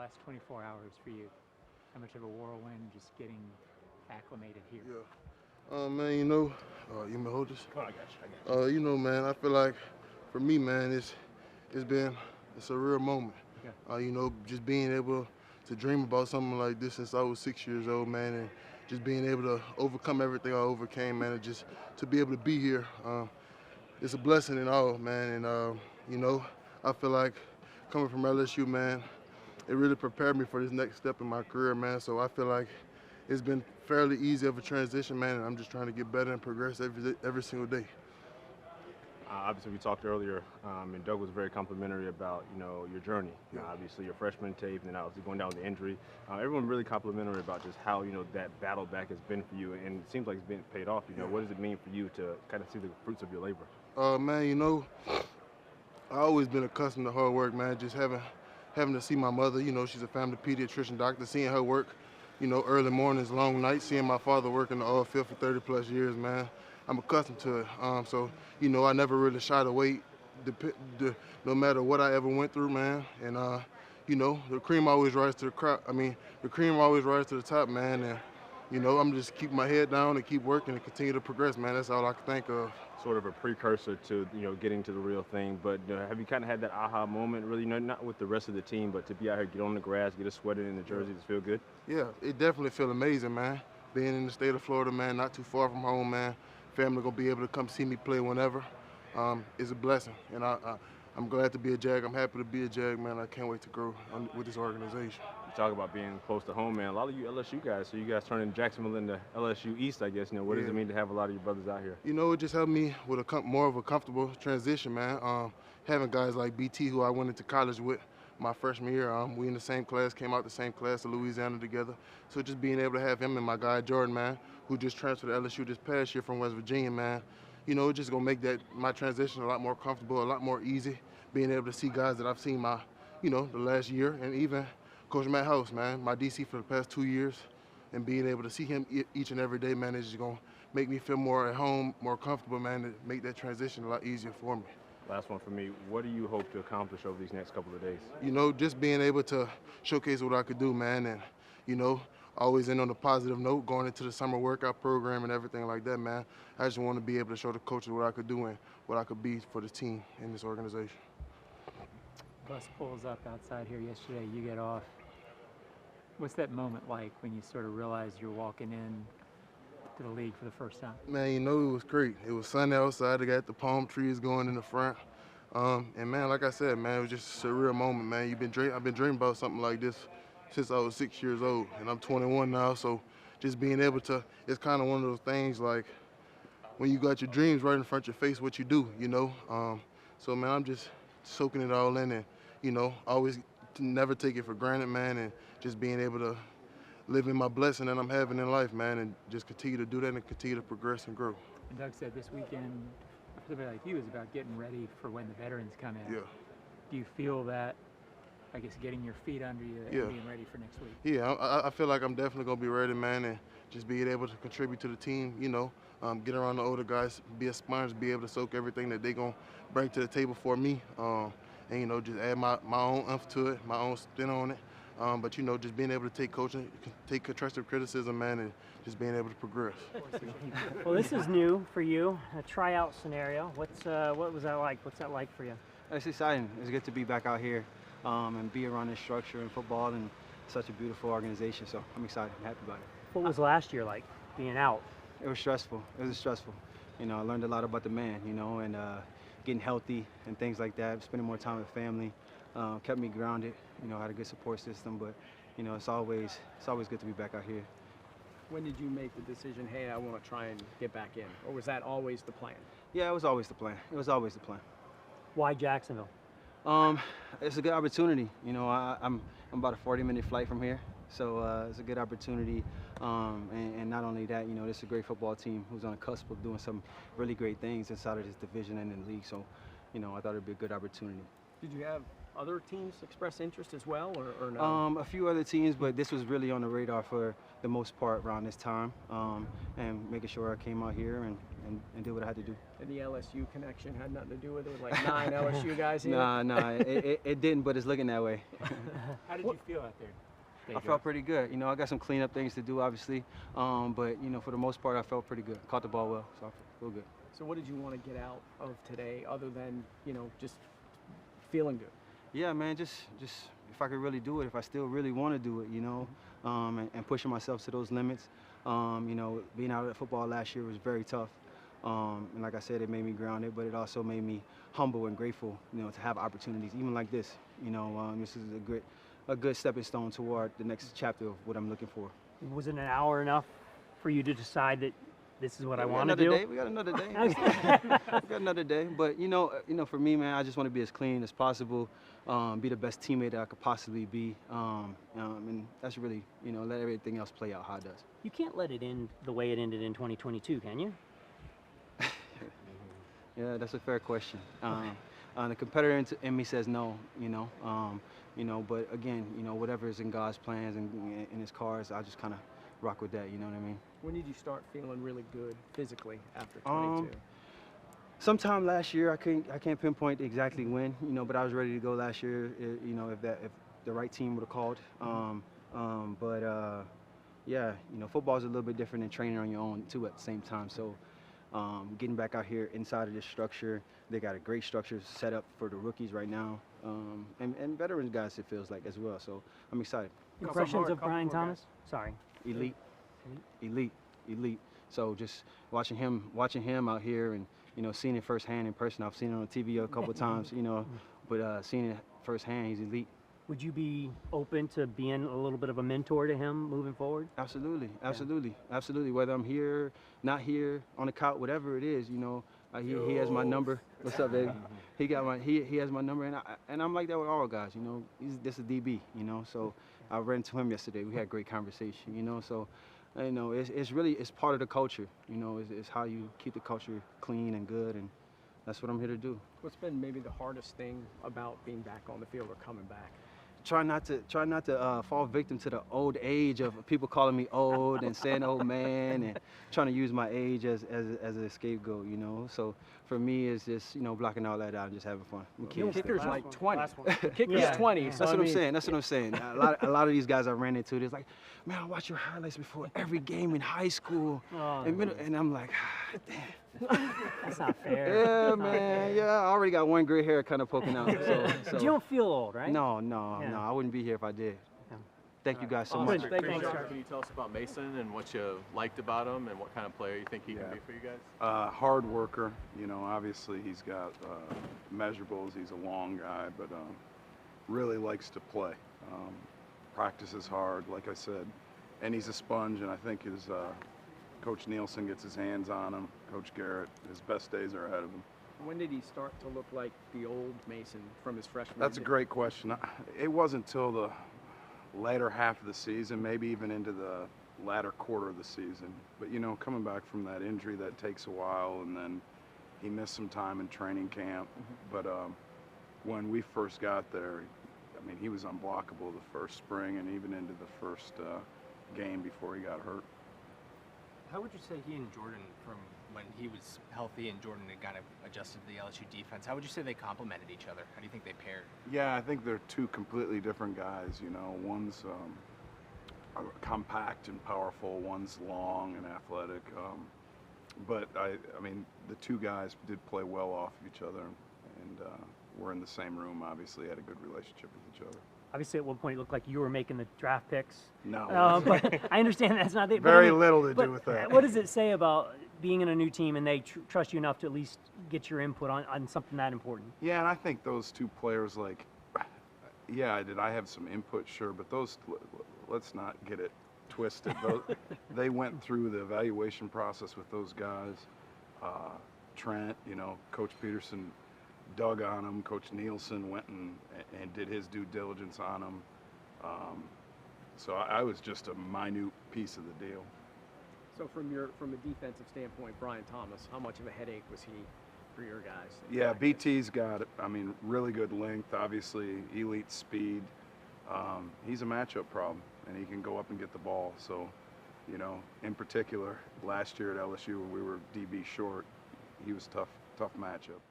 last 24 hours for you? How much of a whirlwind just getting acclimated here? Yeah. Man, you know, you may hold this. Oh, I got you. You know, man, I feel like for me, man, it's a real moment. Okay. You know, just being able to dream about something like this since I was 6 years old, man, and just being able to overcome everything I overcame, man, and just to be able to be here, it's a blessing and all, man. And you know, I feel like coming from LSU, man, it really prepared me for this next step in my career, man. So I feel like it's been fairly easy of a transition, man, and I'm just trying to get better and progress every single day. Obviously, we talked earlier, and Doug was very complimentary about, your journey. Yeah. Obviously, your freshman tape, and then obviously going down with the injury. Everyone really complimentary about just how, that battle back has been for you, and it seems like it's been paid off. What does it mean for you to kind of see the fruits of your labor? Man, you know, I always been accustomed to hard work, man. Just having to see my mother, you know, she's a family pediatrician doctor, seeing her work, you know, early mornings, long nights, seeing my father work in the oil field for 30 plus years, man. I'm accustomed to it. So, you know, I never really shied away, no matter what I ever went through, man. And, you know, the cream always rises to the crop. The cream always rises to the top, man. And, you know, I'm just keep my head down and keep working and continue to progress, man. That's all I can think of. Sort of a precursor to, getting to the real thing. But have you kind of had that aha moment, really, not with the rest of the team, but to be out here, get on the grass, get a sweat in the jersey, just feel good? Yeah, it definitely feel amazing, man. Being in the state of Florida, man, not too far from home, man. Family gonna be able to come see me play whenever. It's a blessing, and I'm glad to be a Jag. I'm happy to be a Jag, man. I can't wait to grow with this organization. You talk about being close to home, man. A lot of you LSU guys, so you guys turning Jacksonville into LSU East, I guess. What does it mean to have a lot of your brothers out here? You know, it just helped me with more of a comfortable transition, man. Having guys like BT, who I went into college with my freshman year, we in the same class, came out the same class of Louisiana together. So just being able to have him and my guy Jordan, man, who just transferred to LSU this past year from West Virginia, man, you know, it's just gonna make my transition a lot more comfortable, a lot more easy. Being able to see guys that I've seen the last year, and even Coach Matt House, man, my DC for the past 2 years, and being able to see him each and every day, man, is just gonna make me feel more at home, more comfortable, man, to make that transition a lot easier for me. Last one for me. What do you hope to accomplish over these next couple of days? You know, just being able to showcase what I could do, man, and, you know, always end on a positive note, going into the summer workout program and everything like that, man. I just want to be able to show the coaches what I could do and what I could be for the team in this organization. Bus pulls up outside here yesterday. You get off. What's that moment like when you sort of realize you're walking in to the league for the first time? Man, you know, it was great. It was sunny outside. I got the palm trees going in the front. And, man, like I said, man, it was just a surreal moment, man. I've been dreaming about something like this since I was 6 years old, and I'm 21 now, so just being able to, it's kind of one of those things like when you got your dreams right in front of your face, what you do, you know? So, man, I'm just soaking it all in and, you know, always never take it for granted, man, and just being able to live in my blessing that I'm having in life, man, and just continue to do that and continue to progress and grow. And Doug said this weekend, for somebody like you, is about getting ready for when the veterans come in. Yeah. Do you feel that, I guess, getting your feet under you and being ready for next week? Yeah, I feel like I'm definitely going to be ready, man, and just being able to contribute to the team, you know, get around the older guys, be a sponge, be able to soak everything that they're going to bring to the table for me, and, you know, just add my own oomph to it, my own spin on it. But, you know, just being able to take coaching, take constructive criticism, man, and just being able to progress. Well, this is new for you, a tryout scenario. What was that like? What's that like for you? It's exciting. It's good to be back out here and be around this structure in football and such a beautiful organization. So I'm excited. I'm happy about it. What was last year like, being out? It was stressful. It was stressful. You know, I learned a lot about the man, you know, and getting healthy and things like that, spending more time with family. Kept me grounded, you know, had a good support system, but, you know, it's always good to be back out here. When did you make the decision, hey, I want to try and get back in? Or was that always the plan? Yeah, it was always the plan. It was always the plan. Why Jacksonville? It's a good opportunity. You know, I'm about a 40-minute flight from here, so it's a good opportunity. And not only that, you know, this is a great football team who's on the cusp of doing some really great things inside of this division and in the league. So, you know, I thought it'd be a good opportunity. Did you have other teams express interest as well, or no? A few other teams, but this was really on the radar for the most part around this time, and making sure I came out here and did what I had to do. And the LSU connection had nothing to do with it, like 9 LSU guys here? Nah, it didn't, but it's looking that way. How did you feel out there? I felt pretty good. You know, I got some cleanup things to do, obviously, but you know, for the most part, I felt pretty good. Caught the ball well, so I feel good. So what did you want to get out of today, other than, you know, just feeling good? Yeah, man, just if I could really do it, if I still really want to do it, you know, and pushing myself to those limits. You know, being out of football last year was very tough. And like I said, it made me grounded, but it also made me humble and grateful, you know, to have opportunities, even like this. You know, this is a good stepping stone toward the next chapter of what I'm looking for. Was it an hour enough for you to decide that this is what I want to do? We got another day. We got another day. But you know, for me, man, I just want to be as clean as possible, be the best teammate that I could possibly be, and that's really, you know, let everything else play out how it does. You can't let it end the way it ended in 2022, can you? Yeah, that's a fair question. The competitor in me says no, you know, but again, you know, whatever is in God's plans and in His cards, I just kind of rock with that. You know what I mean? When did you start feeling really good physically after 22? Sometime last year, I can't pinpoint exactly when, you know, but I was ready to go last year. You know, if the right team would have called. Yeah, you know, football is a little bit different than training on your own too at the same time. So. Getting back out here inside of this structure, they got a great structure set up for the rookies right now, and veterans guys, it feels like, as well. So I'm excited. Impressions of Brian Thomas? Sorry. Elite. So just watching him out here and, you know, seeing it firsthand in person. I've seen it on TV a couple of times, you know, but seeing it firsthand, he's elite. Would you be open to being a little bit of a mentor to him moving forward? Absolutely. Whether I'm here, not here, on the couch, whatever it is, you know, he has my number. What's up, baby? He has my number, and I'm like that with all guys, you know. This is DB, you know. So I ran into him yesterday. We had a great conversation, you know. So, you know, it's part of the culture, you know. It's how you keep the culture clean and good, and that's what I'm here to do. What's been maybe the hardest thing about being back on the field or coming back? Try not to fall victim to the old age of people calling me old and saying old man and trying to use my age as a scapegoat, you know. So for me, it's just, you know, blocking all that out and just having fun. Kicker's like 20. Kicker's 20. So That's what I'm saying. A lot of these guys I ran into, they're like, man, I watch your highlights before every game in high school, and I'm like, ah, damn. That's not fair. Yeah, man. Yeah, I already got one gray hair kind of poking out. So. But you don't feel old, right? No, I wouldn't be here if I did. Thank you guys so much. Thank you. Can you tell us about Maason and what you liked about him and what kind of player you think he can be for you guys? Hard worker. You know, obviously he's got measurables. He's a long guy, but really likes to play. Practices hard, like I said, and he's a sponge. And I think his Coach Nielsen gets his hands on him. Coach Garrett, his best days are ahead of him. When did he start to look like the old Maason from his freshman That's a year? great question. It wasn't until the latter half of the season, maybe even into the latter quarter of the season. But, you know, coming back from that injury, that takes a while, and then he missed some time in training camp. But when we first got there, I mean, he was unblockable the first spring and even into the first game before he got hurt. How would you say he and Jordan, from when he was healthy and Jordan had kind of adjusted to the LSU defense, how would you say they complemented each other? How do you think they paired? Yeah, I think they're two completely different guys. You know, one's compact and powerful, one's long and athletic. But I mean, the two guys did play well off of each other, and we're in the same room. Obviously, had a good relationship with each other. Obviously, at one point, it looked like you were making the draft picks. No. But I understand that's not the... Very little to do with that. What does it say about being in a new team and they trust you enough to at least get your input on something that important? Yeah, and I think those two players, like, yeah, did I have some input? Sure, but those, let's not get it twisted. They went through the evaluation process with those guys. Trent, you know, Coach Peterson dug on him. Coach Nielsen went and did his due diligence on him. So I was just a minute piece of the deal. So from a defensive standpoint, Brian Thomas, how much of a headache was he for your guys? Yeah, BT's got, I mean, really good length, obviously, elite speed. He's a matchup problem, and he can go up and get the ball. So, you know, in particular, last year at LSU when we were DB short, he was tough matchup.